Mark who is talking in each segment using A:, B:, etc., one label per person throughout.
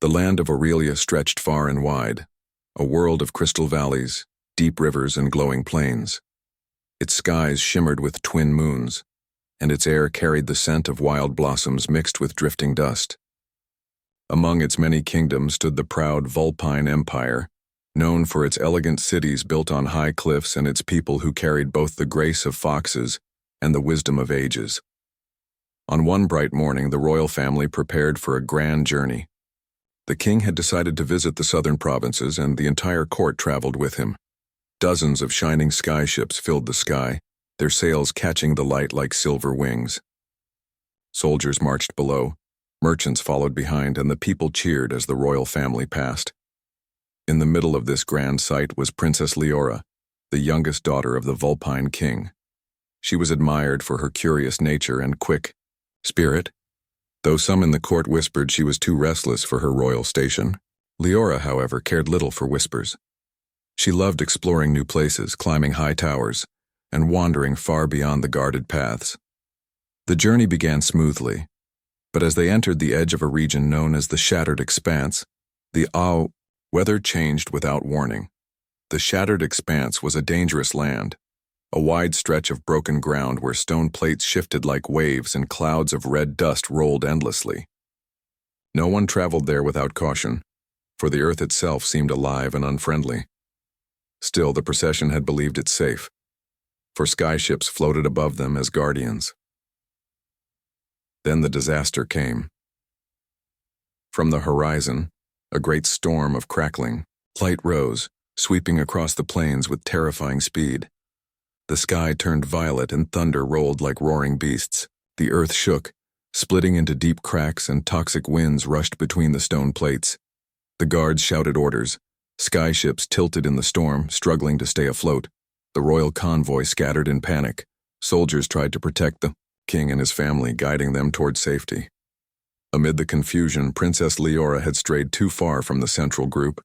A: The land of Aurelia stretched far and wide, a world of crystal valleys, deep rivers, and glowing plains. Its skies shimmered with twin moons, and its air carried the scent of wild blossoms mixed with drifting dust. Among its many kingdoms stood the proud Vulpine Empire, known for its elegant cities built on high cliffs and its people who carried both the grace of foxes and the wisdom of ages. On one bright morning, the royal family prepared for a grand journey. The king had decided to visit the southern provinces, and the entire court traveled with him. Dozens of shining sky ships filled the sky, their sails catching the light like silver wings. Soldiers marched below, merchants followed behind, and the people cheered as the royal family passed. In the middle of this grand sight was Princess Leora, the youngest daughter of the Vulpine king. She was admired for her curious nature and quick spirit, though some in the court whispered she was too restless for her royal station. Leora, however, cared little for whispers. She loved exploring new places, climbing high towers, and wandering far beyond the guarded paths. The journey began smoothly, but as they entered the edge of a region known as the Shattered Expanse, the weather changed without warning. The Shattered Expanse was a dangerous land, a wide stretch of broken ground where stone plates shifted like waves and clouds of red dust rolled endlessly. No one traveled there without caution, for the earth itself seemed alive and unfriendly. Still, the procession had believed it safe, for skyships floated above them as guardians. Then the disaster came. From the horizon, a great storm of crackling light rose, sweeping across the plains with terrifying speed. The sky turned violet and thunder rolled like roaring beasts. The earth shook, splitting into deep cracks, and toxic winds rushed between the stone plates. The guards shouted orders. Skyships tilted in the storm, struggling to stay afloat. The royal convoy scattered in panic. Soldiers tried to protect the king and his family, guiding them toward safety. Amid the confusion, Princess Leora had strayed too far from the central group.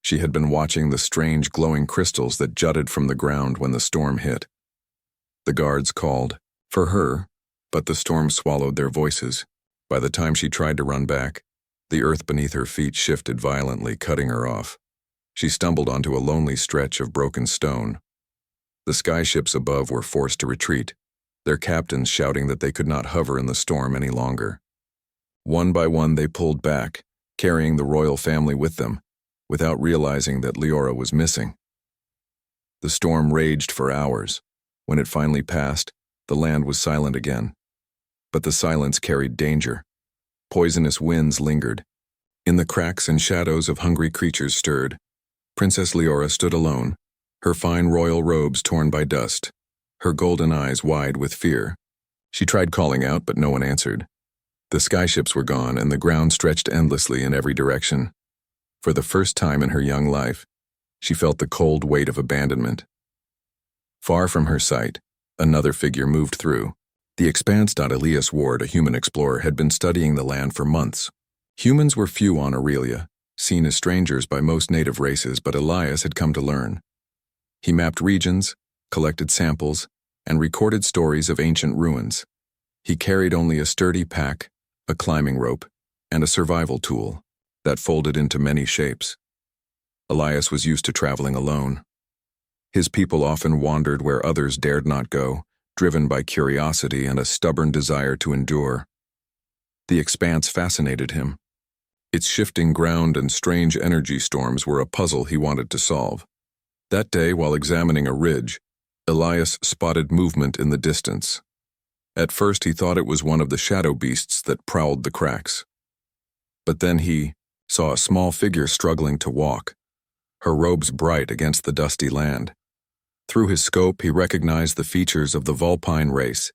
A: She had been watching the strange glowing crystals that jutted from the ground when the storm hit. The guards called for her, but the storm swallowed their voices. By the time she tried to run back, the earth beneath her feet shifted violently, cutting her off. She stumbled onto a lonely stretch of broken stone. The skyships above were forced to retreat, their captains shouting that they could not hover in the storm any longer. One by one they pulled back, carrying the royal family with them, without realizing that Leora was missing. The storm raged for hours. When it finally passed, the land was silent again. But the silence carried danger. Poisonous winds lingered. In the cracks and shadows of hungry creatures stirred. Princess Leora stood alone, her fine royal robes torn by dust, her golden eyes wide with fear. She tried calling out, but no one answered. The skyships were gone, and the ground stretched endlessly in every direction. For the first time in her young life, she felt the cold weight of abandonment. Far from her sight, another figure moved through. The Expanse. Elias Ward, a human explorer, had been studying the land for months. Humans were few on Aurelia, seen as strangers by most native races, but Elias had come to learn. He mapped regions, collected samples, and recorded stories of ancient ruins. He carried only a sturdy pack, a climbing rope, and a survival tool that folded into many shapes. Elias was used to traveling alone. His people often wandered where others dared not go, driven by curiosity and a stubborn desire to endure. The Expanse fascinated him. Its shifting ground and strange energy storms were a puzzle he wanted to solve. That day, while examining a ridge, Elias spotted movement in the distance. At first he thought it was one of the shadow beasts that prowled the cracks. But then he saw a small figure struggling to walk, her robes bright against the dusty land. Through his scope he recognized the features of the Vulpine race: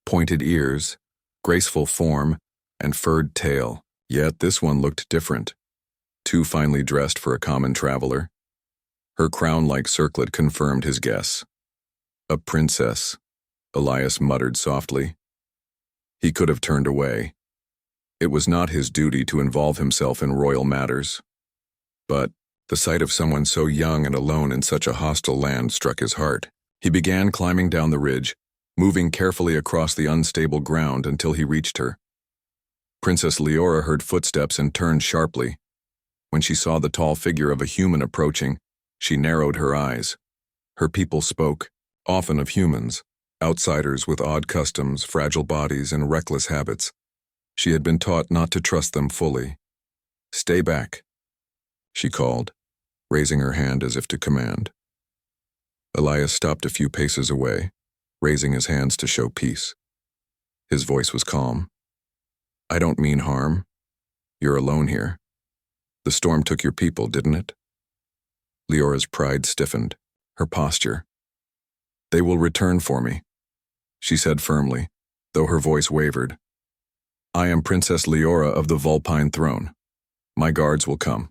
A: pointed ears, graceful form, and furred tail. Yet this one looked different, too finely dressed for a common traveler. Her crown-like circlet confirmed his guess. A princess, Elias muttered softly. He could have turned away. It was not his duty to involve himself in royal matters. But the sight of someone so young and alone in such a hostile land struck his heart. He began climbing down the ridge, moving carefully across the unstable ground until he reached her. Princess Leora heard footsteps and turned sharply. When she saw the tall figure of a human approaching, she narrowed her eyes. Her people spoke, often of humans, outsiders with odd customs, fragile bodies, and reckless habits. She had been taught not to trust them fully. "Stay back," she called, raising her hand as if to command. Elias stopped a few paces away, raising his hands to show peace. His voice was calm. "I don't mean harm. You're alone here. The storm took your people, didn't it?" Leora's pride stiffened, her posture. "They will return for me," she said firmly, though her voice wavered. "I am Princess Leora of the Vulpine throne. My guards will come."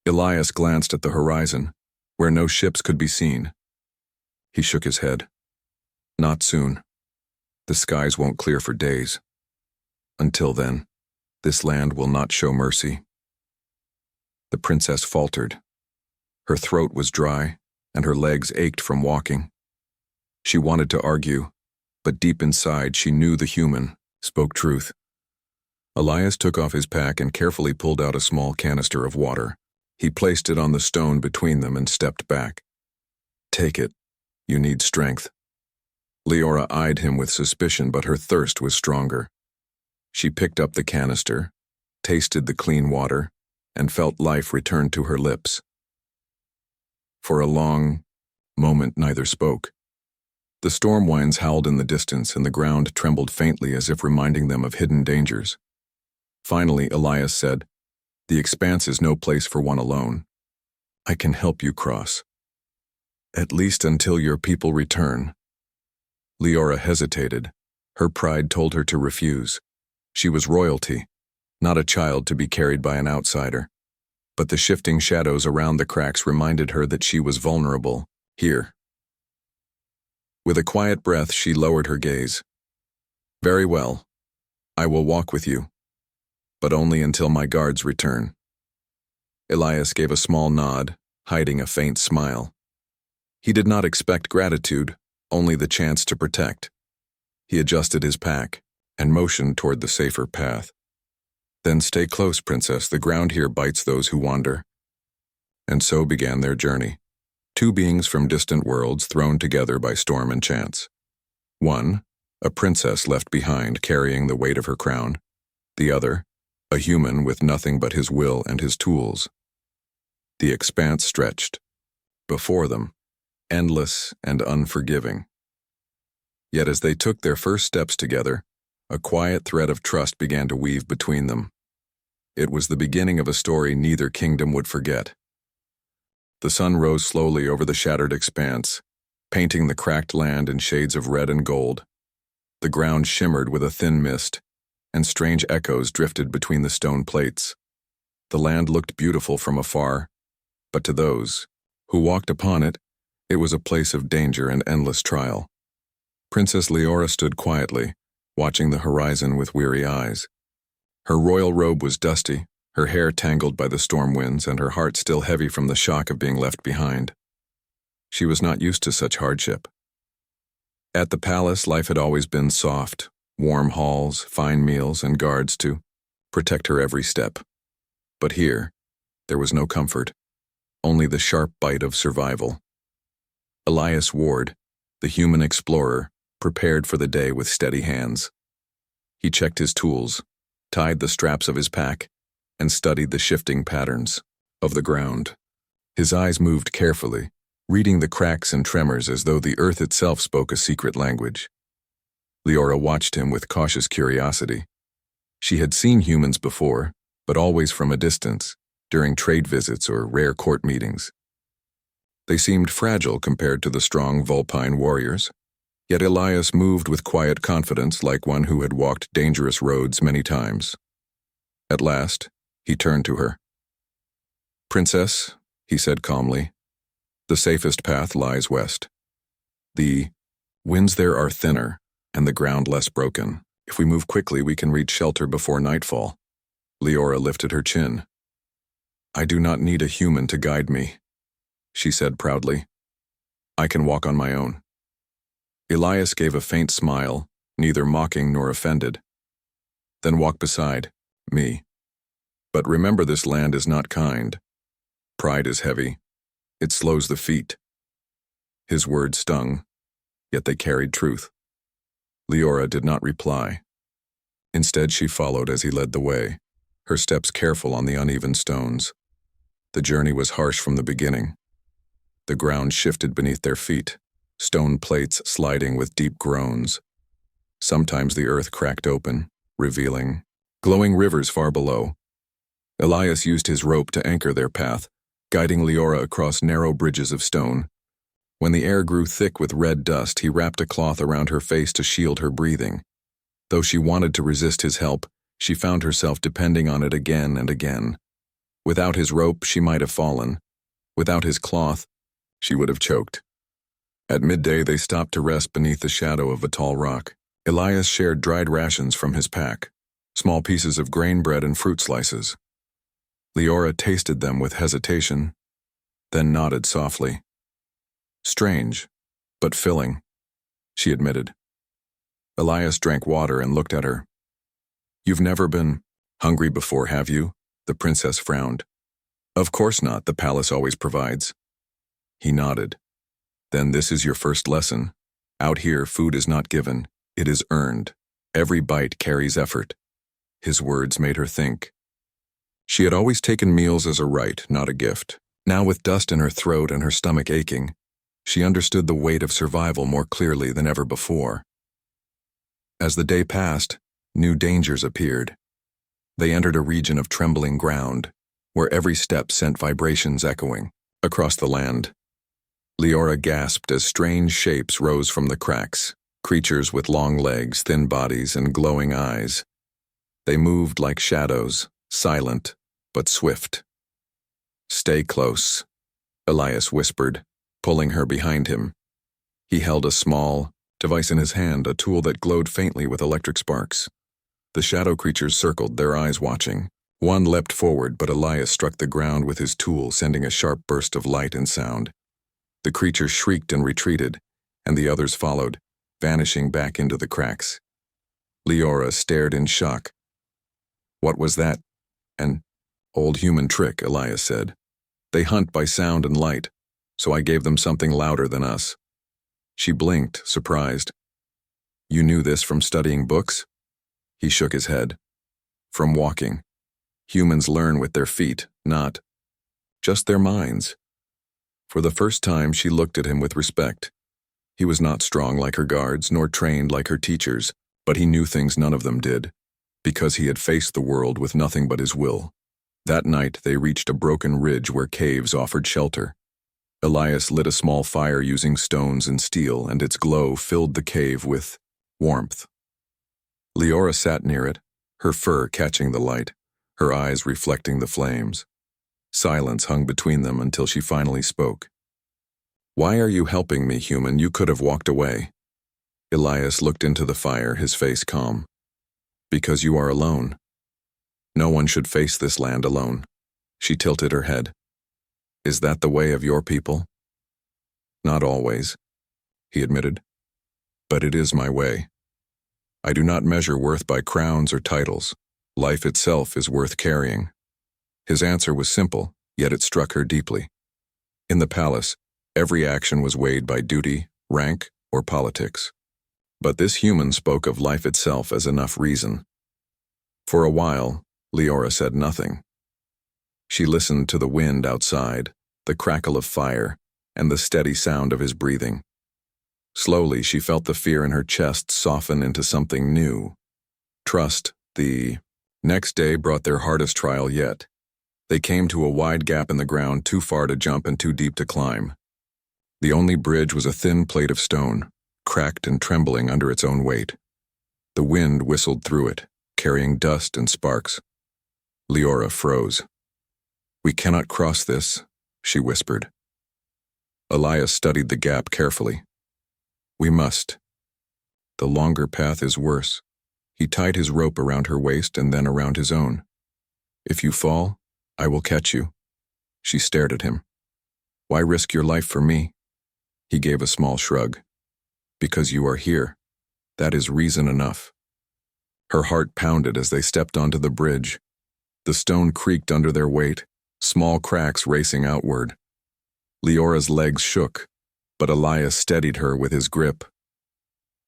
A: Elias glanced at the horizon, where no ships could be seen. He shook his head. "Not soon. The skies won't clear for days. Until then, this land will not show mercy." The princess faltered. Her throat was dry, and her legs ached from walking. She wanted to argue, but deep inside she knew the human spoke truth. Elias took off his pack and carefully pulled out a small canister of water. He placed it on the stone between them and stepped back. "Take it. You need strength." Leora eyed him with suspicion, but her thirst was stronger. She picked up the canister, tasted the clean water, and felt life return to her lips. For a long moment neither spoke. The storm winds howled in the distance, and the ground trembled faintly as if reminding them of hidden dangers. Finally, Elias said, "The expanse is no place for one alone. I can help you cross. At least until your people return." Leora hesitated. Her pride told her to refuse. She was royalty, not a child to be carried by an outsider. But the shifting shadows around the cracks reminded her that she was vulnerable, here. With a quiet breath, she lowered her gaze. "Very well. I will walk with you, but only until my guards return." Elias gave a small nod, hiding a faint smile. He did not expect gratitude, only the chance to protect. He adjusted his pack and motioned toward the safer path. "Then stay close, Princess. The ground here bites those who wander." And so began their journey. Two beings from distant worlds thrown together by storm and chance. One, a princess left behind carrying the weight of her crown. The other, a human with nothing but his will and his tools. The expanse stretched. Before them, endless and unforgiving. Yet as they took their first steps together, a quiet thread of trust began to weave between them. It was the beginning of a story neither kingdom would forget. The sun rose slowly over the shattered expanse, painting the cracked land in shades of red and gold. The ground shimmered with a thin mist, and strange echoes drifted between the stone plates. The land looked beautiful from afar, but to those who walked upon it, it was a place of danger and endless trial. Princess Leora stood quietly, watching the horizon with weary eyes. Her royal robe was dusty, her hair tangled by the storm winds, and her heart still heavy from the shock of being left behind. She was not used to such hardship. At the palace, life had always been soft, warm halls, fine meals, and guards to protect her every step. But here, there was no comfort, only the sharp bite of survival. Elias Ward, the human explorer, prepared for the day with steady hands. He checked his tools, tied the straps of his pack, and studied the shifting patterns of the ground. His eyes moved carefully, reading the cracks and tremors as though the earth itself spoke a secret language. Leora watched him with cautious curiosity. She had seen humans before, but always from a distance, during trade visits or rare court meetings. They seemed fragile compared to the strong Vulpine warriors, yet Elias moved with quiet confidence like one who had walked dangerous roads many times. At last, he turned to her. "Princess," he said calmly, "the safest path lies west. The winds there are thinner, and the ground less broken. If we move quickly, we can reach shelter before nightfall." Leora lifted her chin. "I do not need a human to guide me," she said proudly. "I can walk on my own." Elias gave a faint smile, neither mocking nor offended. Then walk beside me. But remember, this land is not kind. Pride is heavy. It slows the feet. His words stung, yet they carried truth. Leora did not reply. Instead, she followed as he led the way, her steps careful on the uneven stones. The journey was harsh from the beginning. The ground shifted beneath their feet, stone plates sliding with deep groans. Sometimes the earth cracked open, revealing glowing rivers far below. Elias used his rope to anchor their path, guiding Leora across narrow bridges of stone. When the air grew thick with red dust, he wrapped a cloth around her face to shield her breathing. Though she wanted to resist his help, she found herself depending on it again and again. Without his rope, she might have fallen. Without his cloth, she would have choked. At midday, they stopped to rest beneath the shadow of a tall rock. Elias shared dried rations from his pack, small pieces of grain bread and fruit slices. Leora tasted them with hesitation, then nodded softly. Strange, but filling, she admitted. Elias drank water and looked at her. You've never been hungry before, have you? The princess frowned. Of course not, the palace always provides. He nodded. Then this is your first lesson. Out here, food is not given, it is earned. Every bite carries effort. His words made her think. She had always taken meals as a right, not a gift. Now, with dust in her throat and her stomach aching, she understood the weight of survival more clearly than ever before. As the day passed, new dangers appeared. They entered a region of trembling ground, where every step sent vibrations echoing across the land. Leora gasped as strange shapes rose from the cracks, creatures with long legs, thin bodies, and glowing eyes. They moved like shadows, silent but swift. Stay close, Elias whispered, pulling her behind him. He held a small device in his hand, a tool that glowed faintly with electric sparks. The shadow creatures circled, their eyes watching. One leapt forward, but Elias struck the ground with his tool, sending a sharp burst of light and sound. The creature shrieked and retreated, and the others followed, vanishing back into the cracks. Leora stared in shock. What was that? An old human trick, Elias said. They hunt by sound and light, so I gave them something louder than us. She blinked, surprised. You knew this from studying books? He shook his head. From walking. Humans learn with their feet, not just their minds. For the first time, she looked at him with respect. He was not strong like her guards, nor trained like her teachers, but he knew things none of them did, because he had faced the world with nothing but his will. That night, they reached a broken ridge where caves offered shelter. Elias lit a small fire using stones and steel, and its glow filled the cave with warmth. Leora sat near it, her fur catching the light, her eyes reflecting the flames. Silence hung between them until she finally spoke. Why are you helping me, human? You could have walked away. Elias looked into the fire, his face calm. Because you are alone. No one should face this land alone. She tilted her head. Is that the way of your people? Not always, he admitted. But it is my way. I do not measure worth by crowns or titles. Life itself is worth carrying. His answer was simple, yet it struck her deeply. In the palace, every action was weighed by duty, rank, or politics. But this human spoke of life itself as enough reason. For a while, Leora said nothing. She listened to the wind outside, the crackle of fire, and the steady sound of his breathing. Slowly, she felt the fear in her chest soften into something new. Trust. The next day brought their hardest trial yet. They came to a wide gap in the ground, too far to jump and too deep to climb. The only bridge was a thin plate of stone, cracked and trembling under its own weight. The wind whistled through it, carrying dust and sparks. Leora froze. We cannot cross this, she whispered. Elias studied the gap carefully. We must. The longer path is worse. He tied his rope around her waist and then around his own. If you fall, I will catch you. She stared at him. Why risk your life for me? He gave a small shrug. Because you are here. That is reason enough. Her heart pounded as they stepped onto the bridge. The stone creaked under their weight, small cracks racing outward. Leora's legs shook, but Elias steadied her with his grip.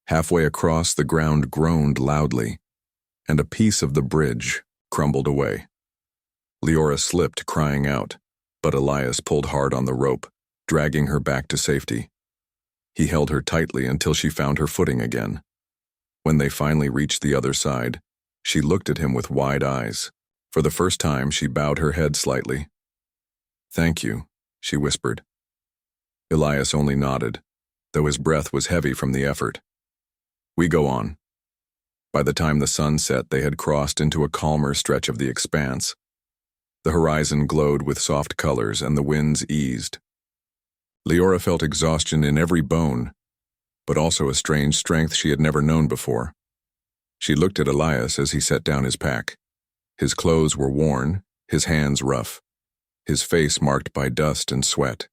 A: Halfway across, the ground groaned loudly, and a piece of the bridge crumbled away. Leora slipped, crying out, but Elias pulled hard on the rope, dragging her back to safety. He held her tightly until she found her footing again. When they finally reached the other side, she looked at him with wide eyes. For the first time, she bowed her head slightly. "Thank you," she whispered. Elias only nodded, though his breath was heavy from the effort. "We go on." By the time the sun set, they had crossed into a calmer stretch of the expanse. The horizon glowed with soft colors and the winds eased. Leora felt exhaustion in every bone, but also a strange strength she had never known before. She looked at Elias as he set down his pack. His clothes were worn, his hands rough, his face marked by dust and sweat.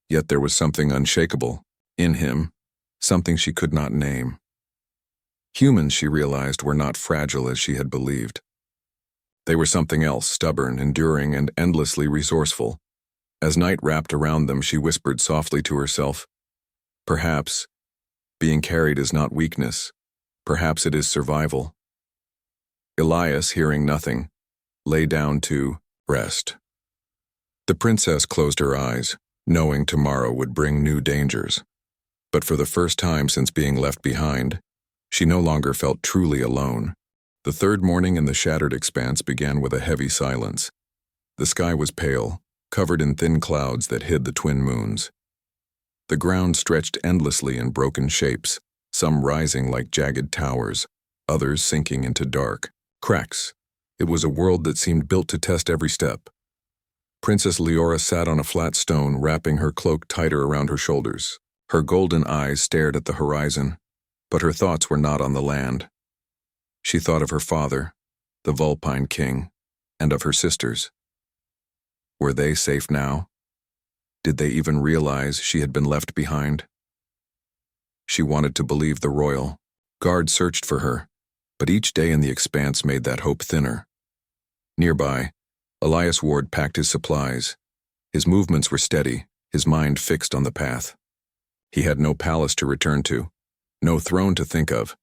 A: Yet there was something unshakable in him, something she could not name. Humans, she realized, were not fragile as she had believed. They were something else, stubborn, enduring, and endlessly resourceful. As night wrapped around them, she whispered softly to herself, "Perhaps being carried is not weakness. Perhaps it is survival." Elias, hearing nothing, lay down to rest. The princess closed her eyes, knowing tomorrow would bring new dangers. But for the first time since being left behind, she no longer felt truly alone. The third morning in the shattered expanse began with a heavy silence. The sky was pale, covered in thin clouds that hid the twin moons. The ground stretched endlessly in broken shapes, some rising like jagged towers, others sinking into dark cracks. It was a world that seemed built to test every step. Princess Leora sat on a flat stone, wrapping her cloak tighter around her shoulders. Her golden eyes stared at the horizon, but her thoughts were not on the land. She thought of her father, the Vulpine king, and of her sisters. Were they safe now? Did they even realize she had been left behind? She wanted to believe the royal guard searched for her, but each day in the expanse made that hope thinner. Nearby, Elias Ward packed his supplies. His movements were steady, his mind fixed on the path. He had no palace to return to, no throne to think of,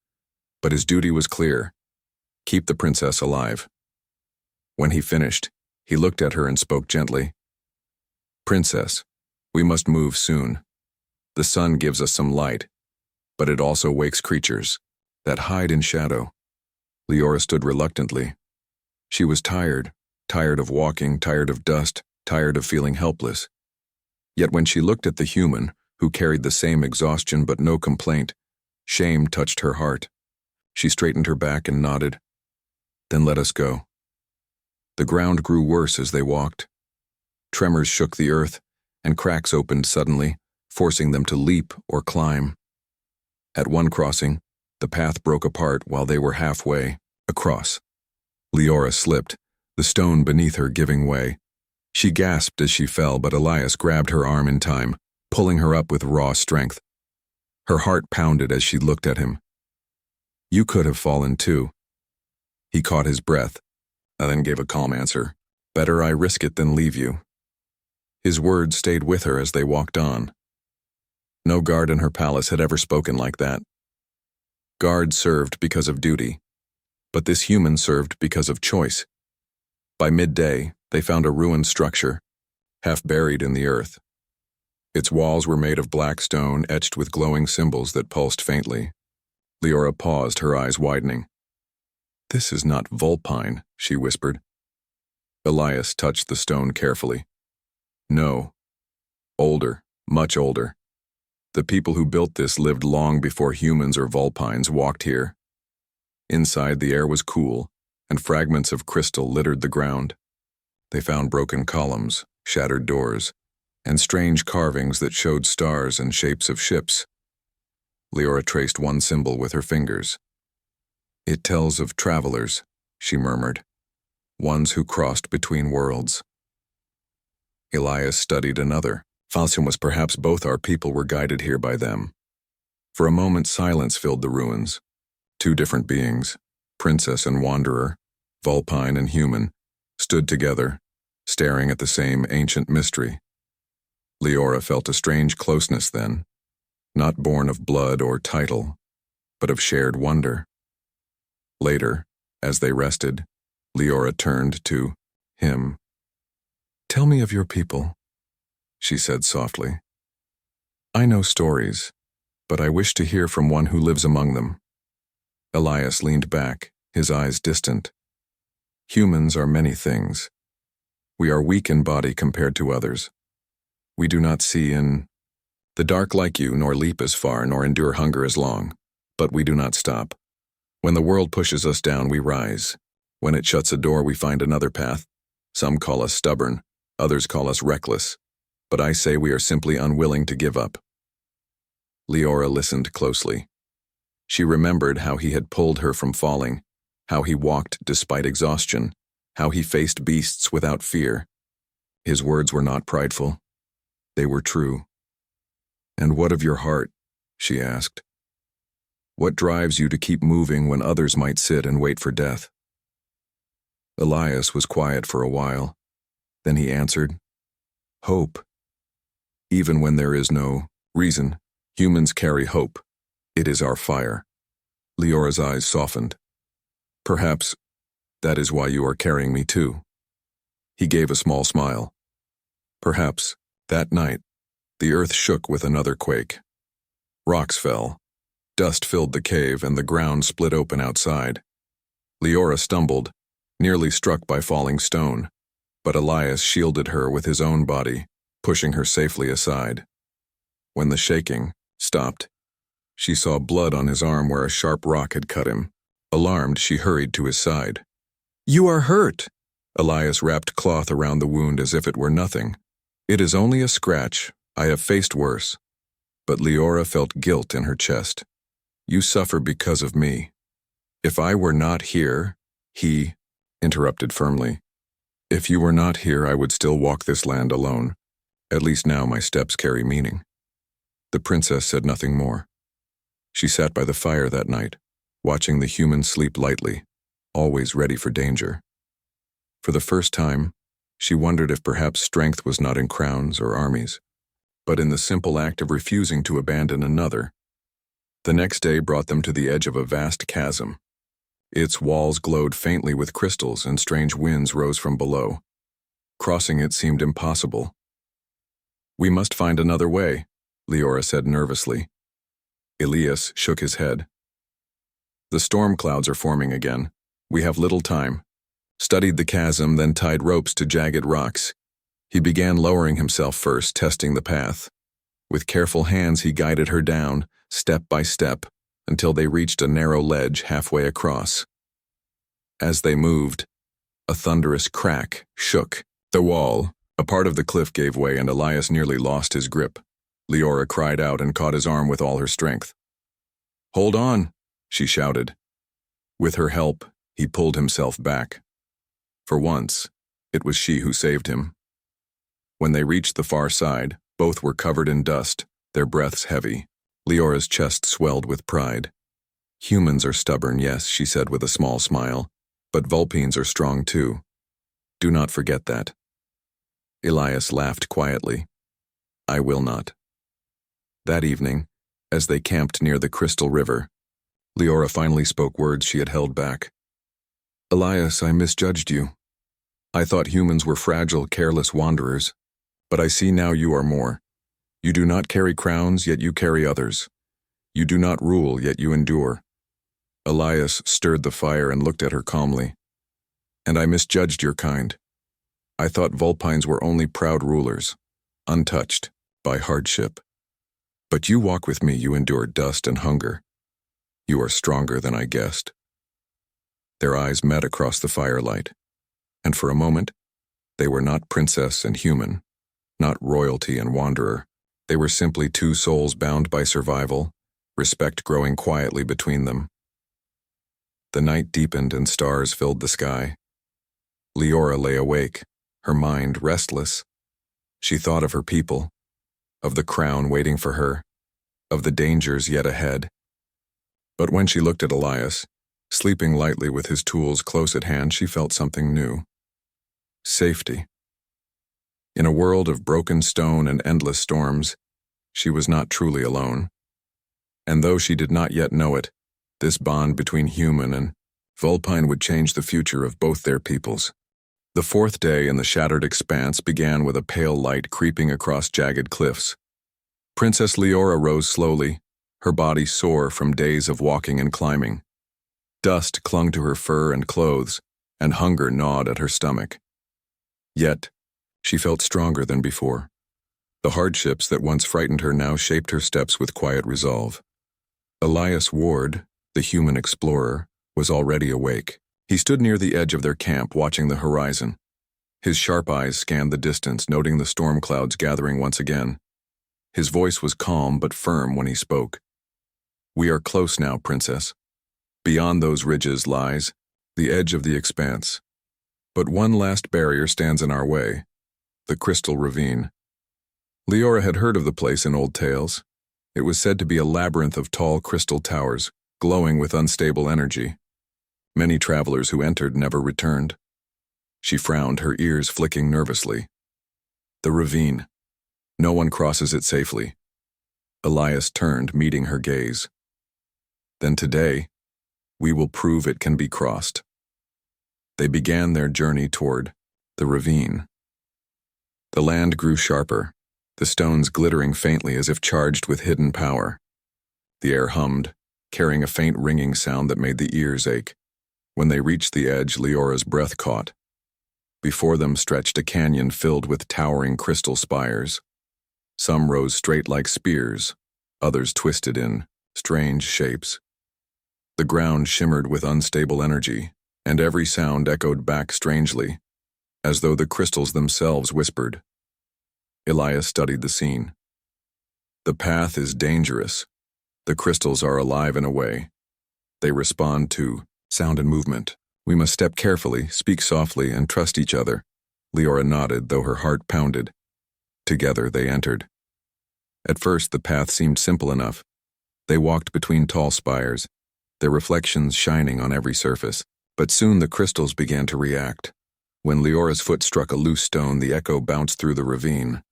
A: but his duty was clear: keep the princess alive. When he finished, he looked at her and spoke gently. "Princess, we must move soon. The sun gives us some light, but it also wakes creatures that hide in shadow." Leora stood reluctantly. She was tired of walking, tired of dust, tired of feeling helpless. Yet when she looked at the human, who carried the same exhaustion but no complaint, shame touched her heart. She straightened her back and nodded. "Then let us go." The ground grew worse as they walked. Tremors shook the earth, and cracks opened suddenly, forcing them to leap or climb. At one crossing, the path broke apart while they were halfway across. Leora slipped, the stone beneath her giving way. She gasped as she fell, but Elias grabbed her arm in time, pulling her up with raw strength. Her heart pounded as she looked at him. "You could have fallen too." He caught his breath, and then gave a calm answer. "Better I risk it than leave you." His words stayed with her as they walked on. No guard in her palace had ever spoken like that. Guards served because of duty, but this human served because of choice. By midday, they found a ruined structure, half buried in the earth. Its walls were made of black stone etched with glowing symbols that pulsed faintly. Leora paused, her eyes widening. "This is not Vulpine," she whispered. Elias touched the stone carefully. "No. Older, much older. The people who built this lived long before humans or Vulpines walked here." Inside, the air was cool, and fragments of crystal littered the ground. They found broken columns, shattered doors, and strange carvings that showed stars and shapes of ships. Leora traced one symbol with her fingers. "It tells of travelers," she murmured, "ones who crossed between worlds." Elias studied another. Falcium was perhaps both our people were guided here by them. For a moment, silence filled the ruins. Two different beings, Princess and wanderer, Vulpine and human, stood together, staring at the same ancient mystery. Leora felt a strange closeness then, not born of blood or title, but of shared wonder. Later, as they rested, Leora turned to him. "Tell me of your people," she said softly. "I know stories, but I wish to hear from one who lives among them." Elias leaned back, his eyes distant. "Humans are many things. We are weak in body compared to others. We do not see in the dark like you, nor leap as far, nor endure hunger as long. But we do not stop. When the world pushes us down, we rise. When it shuts a door, we find another path. Some call us stubborn, others call us reckless. But I say we are simply unwilling to give up." Leora listened closely. She remembered how he had pulled her from falling, how he walked despite exhaustion, how he faced beasts without fear. His words were not prideful. They were true. "And what of your heart?" she asked. "What drives you to keep moving when others might sit and wait for death?" Elias was quiet for a while. Then he answered, "Hope. Even when there is no reason, humans carry hope. It is our fire." Leora's eyes softened. "Perhaps that is why you are carrying me too." He gave a small smile. Perhaps, that night, the earth shook with another quake. Rocks fell. Dust filled the cave and the ground split open outside. Leora stumbled, nearly struck by falling stone, but Elias shielded her with his own body, pushing her safely aside. When the shaking stopped, she saw blood on his arm where a sharp rock had cut him. Alarmed, she hurried to his side. "You are hurt!" Elias wrapped cloth around the wound as if it were nothing. "It is only a scratch. I have faced worse." But Leora felt guilt in her chest. "You suffer because of me. If I were not here," he interrupted firmly. "If you were not here, I would still walk this land alone. At least now my steps carry meaning." The princess said nothing more. She sat by the fire that night, watching the humans sleep lightly, always ready for danger. For the first time, she wondered if perhaps strength was not in crowns or armies, but in the simple act of refusing to abandon another. The next day brought them to the edge of a vast chasm. Its walls glowed faintly with crystals and strange winds rose from below. Crossing it seemed impossible. "We must find another way," Leora said nervously. Elias shook his head. "The storm clouds are forming again. We have little time." Studied the chasm, then tied ropes to jagged rocks. He began lowering himself first, testing the path. With careful hands he guided her down, step by step, until they reached a narrow ledge halfway across. As they moved, a thunderous crack shook the wall. A part of the cliff gave way and Elias nearly lost his grip. Leora cried out and caught his arm with all her strength. "Hold on," she shouted. With her help, he pulled himself back. For once, it was she who saved him. When they reached the far side, both were covered in dust, their breaths heavy. Leora's chest swelled with pride. "Humans are stubborn, yes," she said with a small smile, "but Vulpines are strong too. Do not forget that." Elias laughed quietly. "I will not." That evening, as they camped near the Crystal River, Leora finally spoke words she had held back. "Elias, I misjudged you. I thought humans were fragile, careless wanderers, but I see now you are more. You do not carry crowns, yet you carry others. You do not rule, yet you endure." Elias stirred the fire and looked at her calmly. "And I misjudged your kind. I thought Vulpines were only proud rulers, untouched by hardship. But you walk with me, you endure dust and hunger. You are stronger than I guessed." Their eyes met across the firelight, and for a moment, they were not princess and human, not royalty and wanderer. They were simply two souls bound by survival, respect growing quietly between them. The night deepened and stars filled the sky. Leora lay awake, her mind restless. She thought of her people, of the crown waiting for her, of the dangers yet ahead. But when she looked at Elias, Sleeping lightly with his tools close at hand, she felt something new. Safety. In a world of broken stone and endless storms, she was not truly alone. And though she did not yet know it, this bond between human and Vulpine would change the future of both their peoples. The fourth day in the shattered expanse began with a pale light creeping across jagged cliffs. Princess Leora rose slowly, her body sore from days of walking and climbing. Dust clung to her fur and clothes, and hunger gnawed at her stomach. Yet, she felt stronger than before. The hardships that once frightened her now shaped her steps with quiet resolve. Elias Ward, the human explorer, was already awake. He stood near the edge of their camp, watching the horizon. His sharp eyes scanned the distance, noting the storm clouds gathering once again. His voice was calm but firm when he spoke. "We are close now, Princess. Beyond those ridges lies the edge of the expanse. But one last barrier stands in our way, the Crystal Ravine." Leora had heard of the place in old tales. It was said to be a labyrinth of tall crystal towers, glowing with unstable energy. Many travelers who entered never returned. She frowned, her ears flicking nervously. The ravine. No one crosses it safely. Elias turned, meeting her gaze. Then today, we will prove it can be crossed. They began their journey toward the ravine. The land grew sharper, the stones glittering faintly as if charged with hidden power. The air hummed, carrying a faint ringing sound that made the ears ache. When they reached the edge, Leora's breath caught. Before them stretched a canyon filled with towering crystal spires. Some rose straight like spears, others twisted in strange shapes. The ground shimmered with unstable energy, and every sound echoed back strangely, as though the crystals themselves whispered. Elias studied the scene. The path is dangerous. The crystals are alive in a way. They respond to sound and movement. We must step carefully, speak softly, and trust each other. Leora nodded, though her heart pounded. Together they entered. At first the path seemed simple enough. They walked between tall spires, their reflections shining on every surface. But soon the crystals began to react. When Leora's foot struck a loose stone, the echo bounced through the ravine,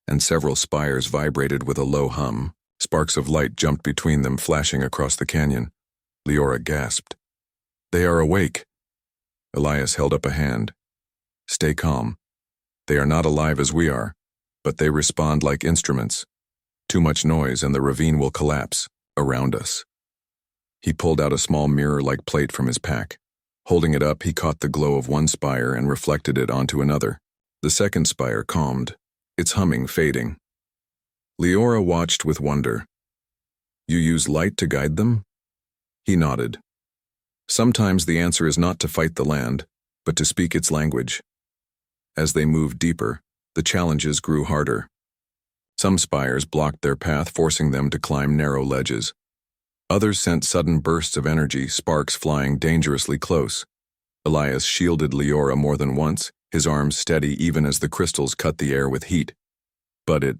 A: and several spires vibrated with a low hum. Sparks of light jumped between them, flashing across the canyon. Leora gasped. "They are awake." Elias held up a hand. "Stay calm. They are not alive as we are, but they respond like instruments. Too much noise and the ravine will collapse around us." He pulled out a small mirror-like plate from his pack. Holding it up, he caught the glow of one spire and reflected it onto another. The second spire calmed, its humming fading. Leora watched with wonder. "You use light to guide them?" He nodded. "Sometimes the answer is not to fight the land, but to speak its language." As they moved deeper, the challenges grew harder. Some spires blocked their path, forcing them to climb narrow ledges. Others sent sudden bursts of energy, sparks flying dangerously close. Elias shielded Leora more than once, his arms steady even as the crystals cut the air with heat. But it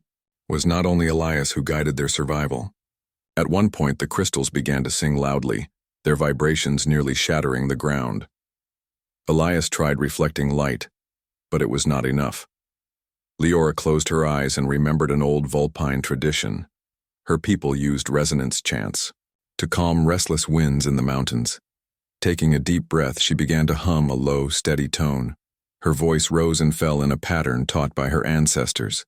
A: was not only Elias who guided their survival. At one point, the crystals began to sing loudly, their vibrations nearly shattering the ground. Elias tried reflecting light, but it was not enough. Leora closed her eyes and remembered an old Vulpine tradition. Her people used resonance chants to calm restless winds in the mountains. Taking a deep breath, she began to hum a low, steady tone. Her voice rose and fell in a pattern taught by her ancestors.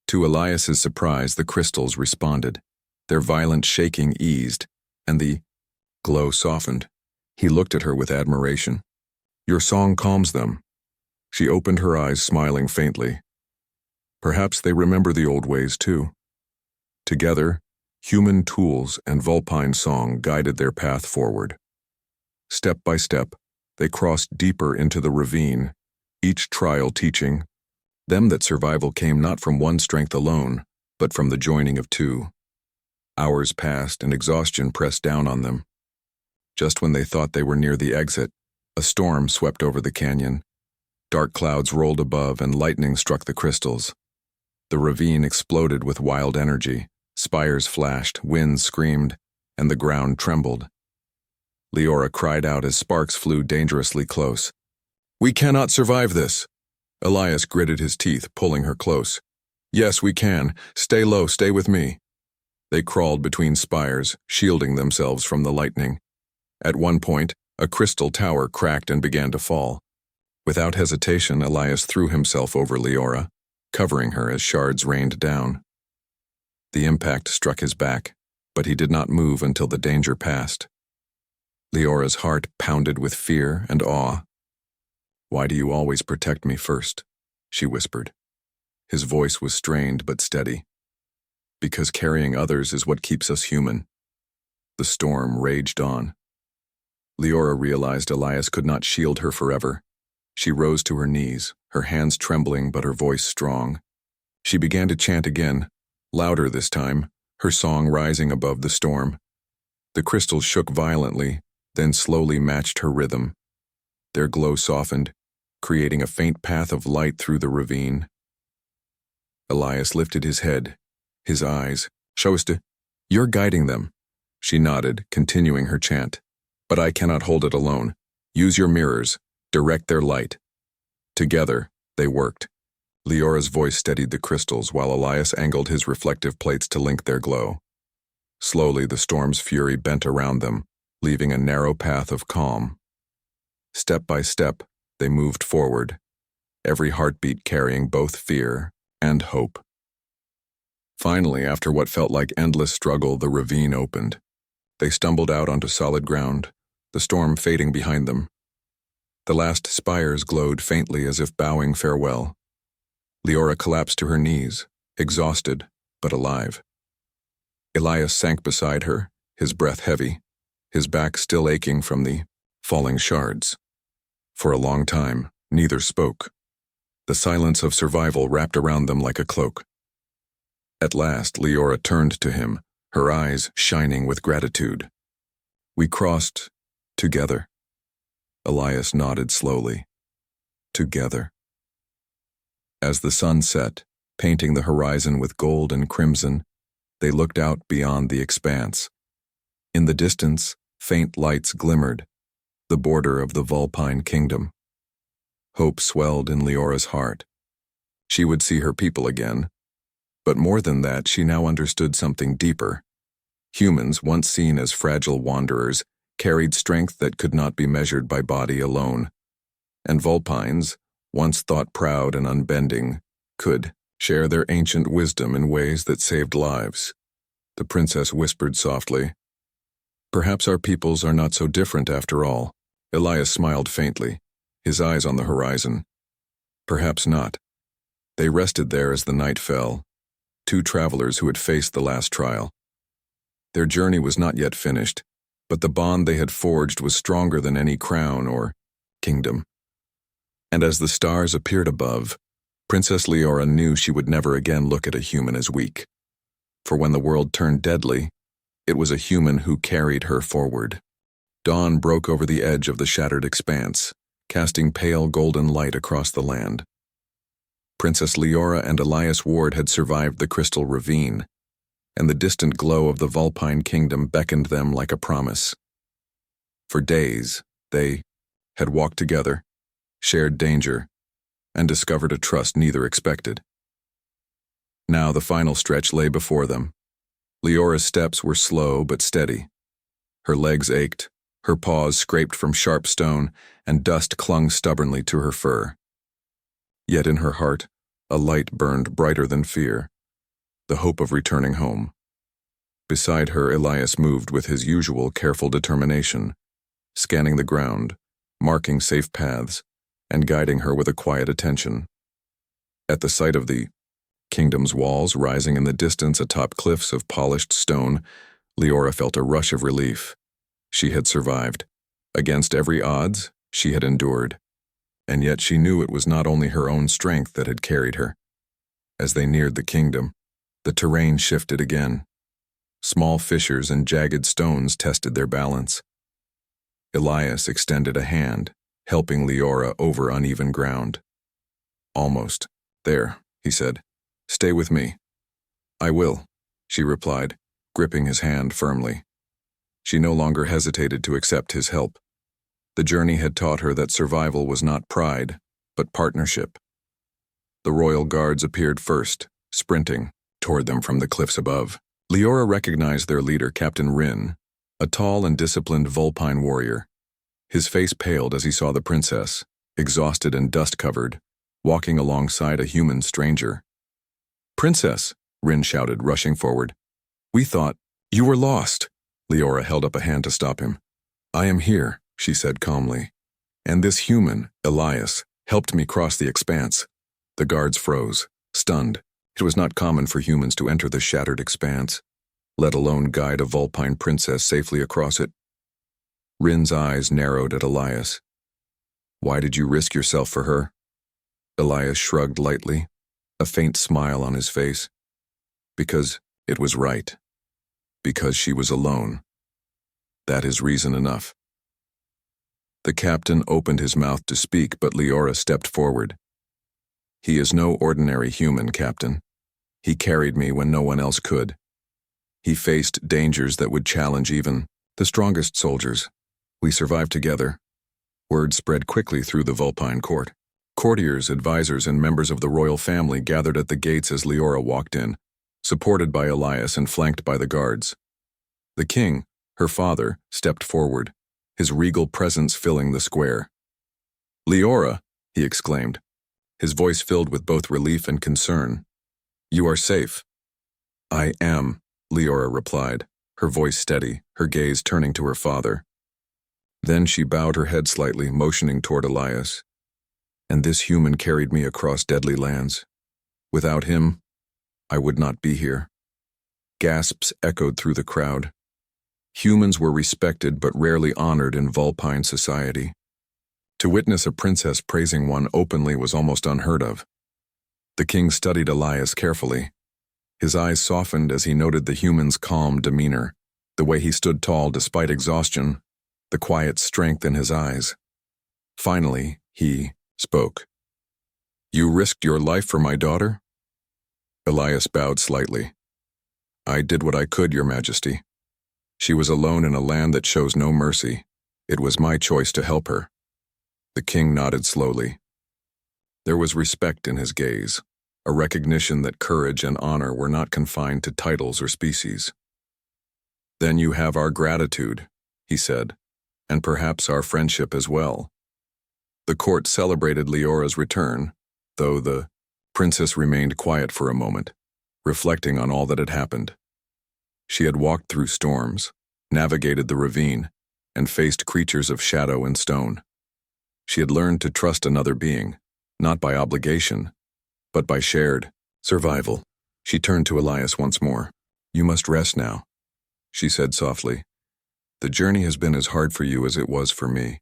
A: To Elias's surprise, the crystals responded. Their violent shaking eased, and the glow softened. He looked at her with admiration. "Your song calms them." She opened her eyes, smiling faintly. Perhaps they remember the old ways too. Together, human tools and Vulpine song guided their path forward. Step by step, they crossed deeper into the ravine, each trial teaching them that survival came not from one strength alone, but from the joining of two. Hours passed and exhaustion pressed down on them. Just when they thought they were near the exit, a storm swept over the canyon. Dark clouds rolled above and lightning struck the crystals. The ravine exploded with wild energy. Spires flashed, winds screamed, and the ground trembled. Leora cried out as sparks flew dangerously close. "We cannot survive this." Elias gritted his teeth, pulling her close. "Yes, we can. Stay low, stay with me." They crawled between spires, shielding themselves from the lightning. At one point, a crystal tower cracked and began to fall. Without hesitation, Elias threw himself over Leora, covering her as shards rained down. The impact struck his back, but he did not move until the danger passed. Leora's heart pounded with fear and awe. "Why do you always protect me first?" she whispered. His voice was strained but steady. "Because carrying others is what keeps us human." The storm raged on. Leora realized Elias could not shield her forever. She rose to her knees, her hands trembling but her voice strong. She began to chant again, louder this time, her song rising above the storm. The crystals shook violently, then slowly matched her rhythm. Their glow softened, creating a faint path of light through the ravine. Elias lifted his head, his eyes. "Shosta, you're guiding them." She nodded, continuing her chant. "But I cannot hold it alone. Use your mirrors. Direct their light." Together, they worked. Leora's voice steadied the crystals while Elias angled his reflective plates to link their glow. Slowly, the storm's fury bent around them, leaving a narrow path of calm. Step by step, they moved forward, every heartbeat carrying both fear and hope. Finally, after what felt like endless struggle, the ravine opened. They stumbled out onto solid ground, the storm fading behind them. The last spires glowed faintly as if bowing farewell. Leora collapsed to her knees, exhausted but alive. Elias sank beside her, his breath heavy, his back still aching from the falling shards. For a long time, neither spoke. The silence of survival wrapped around them like a cloak. At last, Leora turned to him, her eyes shining with gratitude. "We crossed together." Elias nodded slowly. "Together." As the sun set, painting the horizon with gold and crimson, they looked out beyond the expanse. In the distance, faint lights glimmered, the border of the Vulpine kingdom. Hope swelled in Leora's heart. She would see her people again. But more than that, she now understood something deeper. Humans, once seen as fragile wanderers, carried strength that could not be measured by body alone. And Vulpines, once thought proud and unbending, could share their ancient wisdom in ways that saved lives. The princess whispered softly, "Perhaps our peoples are not so different after all." Elias smiled faintly, his eyes on the horizon. Perhaps not. They rested there as the night fell, two travelers who had faced the last trial. Their journey was not yet finished, but the bond they had forged was stronger than any crown or kingdom. And as the stars appeared above, Princess Leora knew she would never again look at a human as weak. For when the world turned deadly, it was a human who carried her forward. Dawn broke over the edge of the shattered expanse, casting pale golden light across the land. Princess Leora and Elias Ward had survived the crystal ravine, and the distant glow of the Vulpine kingdom beckoned them like a promise. For days, they had walked together, shared danger, and discovered a trust neither expected. Now the final stretch lay before them. Leora's steps were slow but steady. Her legs ached, her paws scraped from sharp stone, and dust clung stubbornly to her fur. Yet in her heart, a light burned brighter than fear, the hope of returning home. Beside her, Elias moved with his usual careful determination, scanning the ground, marking safe paths, and guiding her with a quiet attention. At the sight of the kingdom's walls rising in the distance atop cliffs of polished stone, Leora felt a rush of relief. She had survived. Against every odds, she had endured. And yet she knew it was not only her own strength that had carried her. As they neared the kingdom, the terrain shifted again. Small fissures and jagged stones tested their balance. Elias extended a hand, helping Leora over uneven ground. "Almost. There," he said. "Stay with me." "I will," she replied, gripping his hand firmly. She no longer hesitated to accept his help. The journey had taught her that survival was not pride, but partnership. The royal guards appeared first, sprinting toward them from the cliffs above. Leora recognized their leader, Captain Rin, a tall and disciplined Vulpine warrior. His face paled as he saw the princess, exhausted and dust-covered, walking alongside a human stranger. "Princess!" Rin shouted, rushing forward. "We thought you were lost." Leora held up a hand to stop him. "I am here," she said calmly. "And this human, Elias, helped me cross the expanse." The guards froze, stunned. It was not common for humans to enter the shattered expanse, let alone guide a Vulpine princess safely across it. Rin's eyes narrowed at Elias. "Why did you risk yourself for her?" Elias shrugged lightly, a faint smile on his face. "Because it was right. Because she was alone. That is reason enough." The captain opened his mouth to speak, but Leora stepped forward. "He is no ordinary human, Captain. He carried me when no one else could. He faced dangers that would challenge even the strongest soldiers. We survived together." Word spread quickly through the Vulpine court. Courtiers, advisors, and members of the royal family gathered at the gates as Leora walked in, supported by Elias and flanked by the guards. The king, her father, stepped forward, his regal presence filling the square. "Leora!" he exclaimed, his voice filled with both relief and concern. "You are safe." "I am," Leora replied, her voice steady, her gaze turning to her father. Then she bowed her head slightly, motioning toward Elias. "And this human carried me across deadly lands. Without him, I would not be here." Gasps echoed through the crowd. Humans were respected but rarely honored in Vulpine society. To witness a princess praising one openly was almost unheard of. The king studied Elias carefully. His eyes softened as he noted the human's calm demeanor, the way he stood tall despite exhaustion, the quiet strength in his eyes. Finally, he spoke. "You risked your life for my daughter?" Elias bowed slightly. "I did what I could, Your Majesty. She was alone in a land that shows no mercy. It was my choice to help her." The king nodded slowly. There was respect in his gaze, a recognition that courage and honor were not confined to titles or species. "Then you have our gratitude," he said, "and perhaps our friendship as well." The court celebrated Leora's return, though the princess remained quiet for a moment, reflecting on all that had happened. She had walked through storms, navigated the ravine, and faced creatures of shadow and stone. She had learned to trust another being, not by obligation, but by shared survival. She turned to Elias once more. "You must rest now," she said softly. "The journey has been as hard for you as it was for me."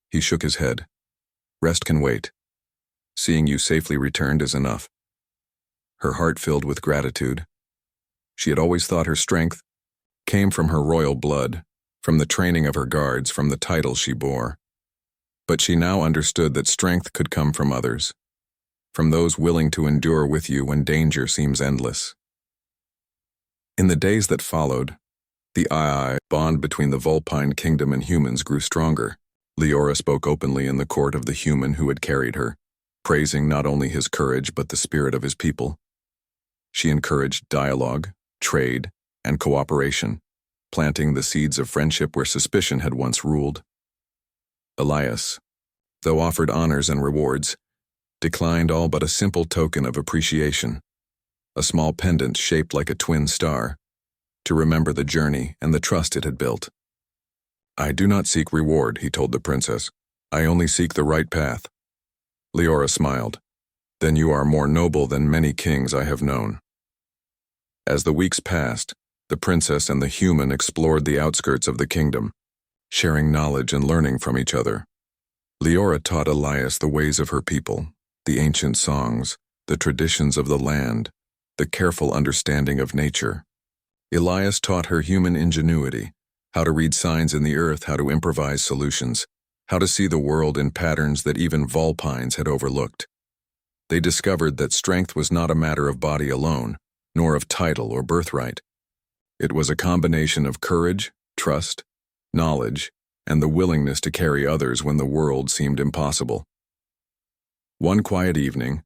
A: He shook his head. "Rest can wait. Seeing you safely returned is enough." Her heart filled with gratitude. She had always thought her strength came from her royal blood, from the training of her guards, from the titles she bore. But she now understood that strength could come from others, from those willing to endure with you when danger seems endless. In the days that followed, the bond between the Vulpine kingdom and humans grew stronger. Leora spoke openly in the court of the human who had carried her, praising not only his courage but the spirit of his people. She encouraged dialogue, trade, and cooperation, planting the seeds of friendship where suspicion had once ruled. Elias, though offered honors and rewards, declined all but a simple token of appreciation, a small pendant shaped like a twin star, to remember the journey and the trust it had built. "I do not seek reward," he told the princess. "I only seek the right path." Leora smiled. "Then you are more noble than many kings I have known." As the weeks passed, the princess and the human explored the outskirts of the kingdom, sharing knowledge and learning from each other. Leora taught Elias the ways of her people, the ancient songs, the traditions of the land, the careful understanding of nature. Elias taught her human ingenuity, how to read signs in the earth, how to improvise solutions, how to see the world in patterns that even Vulpines had overlooked. They discovered that strength was not a matter of body alone, nor of title or birthright. It was a combination of courage, trust, knowledge, and the willingness to carry others when the world seemed impossible. One quiet evening,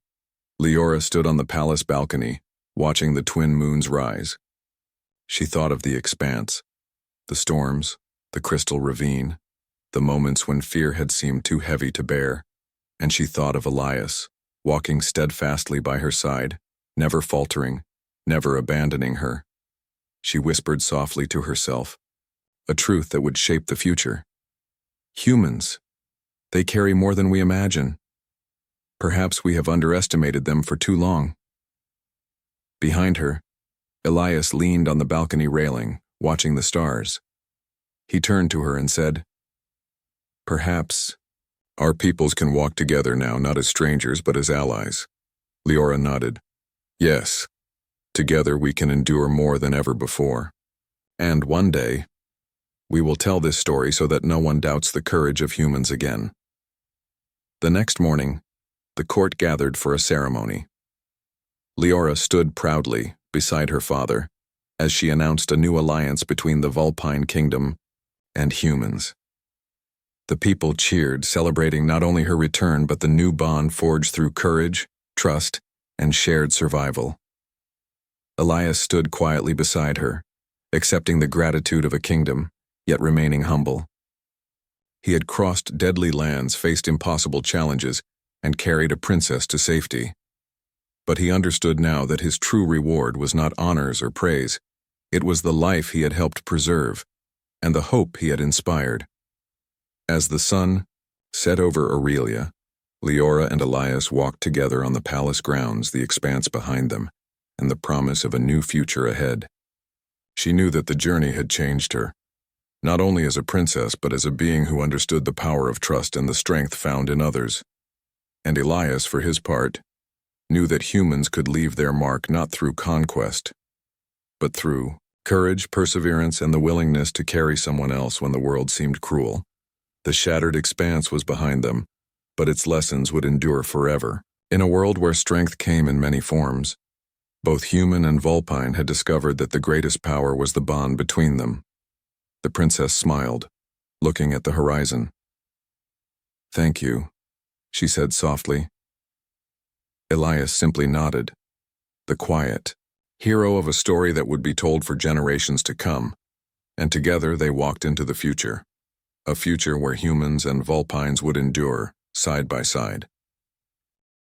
A: Leora stood on the palace balcony, watching the twin moons rise. She thought of the expanse, the storms, the crystal ravine, the moments when fear had seemed too heavy to bear, and she thought of Elias, walking steadfastly by her side, never faltering, never abandoning her. She whispered softly to herself, a truth that would shape the future. Humans, they carry more than we imagine. Perhaps we have underestimated them for too long. Behind her, Elias leaned on the balcony railing, watching the stars. He turned to her and said, "Perhaps our peoples can walk together now, not as strangers, but as allies." Leora nodded. "Yes, together we can endure more than ever before. And one day, we will tell this story so that no one doubts the courage of humans again." The next morning, the court gathered for a ceremony. Leora stood proudly beside her father as she announced a new alliance between the Vulpine kingdom and humans. The people cheered, celebrating not only her return but the new bond forged through courage, trust, and shared survival. Elias stood quietly beside her, accepting the gratitude of a kingdom, yet remaining humble. He had crossed deadly lands, faced impossible challenges, and carried a princess to safety. But he understood now that his true reward was not honors or praise. It was the life he had helped preserve, and the hope he had inspired. As the sun set over Aurelia, Leora and Elias walked together on the palace grounds, the expanse behind them, and the promise of a new future ahead. She knew that the journey had changed her, not only as a princess but as a being who understood the power of trust and the strength found in others. And Elias, for his part, knew that humans could leave their mark not through conquest, but through courage, perseverance, and the willingness to carry someone else when the world seemed cruel. The shattered expanse was behind them, but its lessons would endure forever. In a world where strength came in many forms, both human and Vulpine had discovered that the greatest power was the bond between them. The princess smiled, looking at the horizon. "Thank you," she said softly. Elias simply nodded, the quiet hero of a story that would be told for generations to come, and together they walked into the future, a future where humans and Vulpines would endure, side by side.